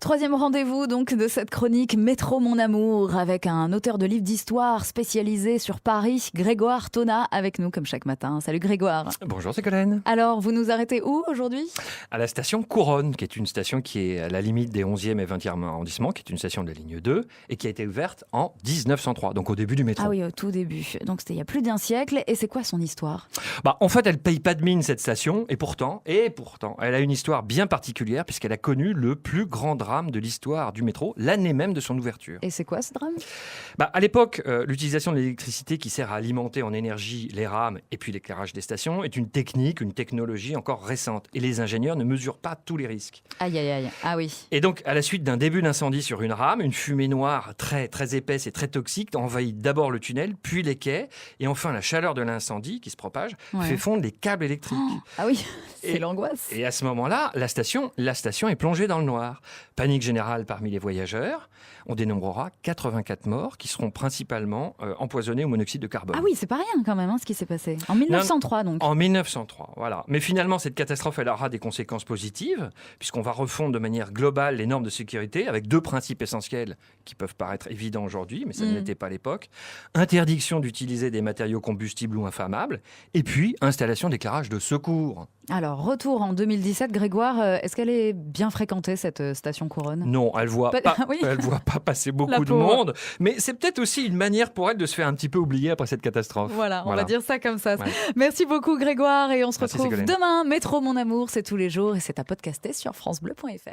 Troisième rendez-vous donc de cette chronique Métro Mon Amour avec un auteur de livres d'histoire spécialisé sur Paris, Grégoire Tona, avec nous comme chaque matin. Salut Grégoire. Bonjour Ségolène. Alors, vous nous arrêtez où aujourd'hui ? À la station Couronne, qui est une station qui est à la limite des 11e et 20e arrondissements, qui est une station de la ligne 2 et qui a été ouverte en 1903, donc au début du métro. Ah oui, au tout début. Donc c'était il y a plus d'un siècle. Et c'est quoi son histoire ? En fait, elle ne paye pas de mine cette station et pourtant, elle a une histoire bien particulière puisqu'elle a connu le plus grand drame de l'histoire du métro, l'année même de son ouverture. Et c'est quoi ce drame ? À l'époque, l'utilisation de l'électricité qui sert à alimenter en énergie les rames et puis l'éclairage des stations est une technologie encore récente. Et les ingénieurs ne mesurent pas tous les risques. Aïe, aïe, aïe. Ah oui. Et donc, à la suite d'un début d'incendie sur une rame, une fumée noire très, très épaisse et très toxique envahit d'abord le tunnel, puis les quais. Et enfin, la chaleur de l'incendie qui se propage fait fondre les câbles électriques. Ah oui, c'est l'angoisse. Et à ce moment-là, la station est plongée dans le noir. Panique générale parmi les voyageurs. On dénombrera 84 morts qui seront principalement empoisonnés au monoxyde de carbone. Ah oui, c'est pas rien quand même ce qui s'est passé. En 1903 donc. En 1903, voilà. Mais finalement, cette catastrophe, elle aura des conséquences positives, puisqu'on va refondre de manière globale les normes de sécurité avec deux principes essentiels qui peuvent paraître évidents aujourd'hui, mais ça ne l'était pas à l'époque. Interdiction d'utiliser des matériaux combustibles ou inflammables, et puis installation d'éclairage de secours. Alors, retour en 2017, Grégoire, est-ce qu'elle est bien fréquentée cette station Couronne ? Non, elle voit pas passer beaucoup de monde, mais c'est peut-être aussi une manière pour elle de se faire un petit peu oublier après cette catastrophe. Voilà, on va dire ça comme ça. Ouais. Merci beaucoup Grégoire et on se retrouve Ségolène. demain. Métro Mon Amour, c'est tous les jours et c'est à podcaster sur francebleu.fr.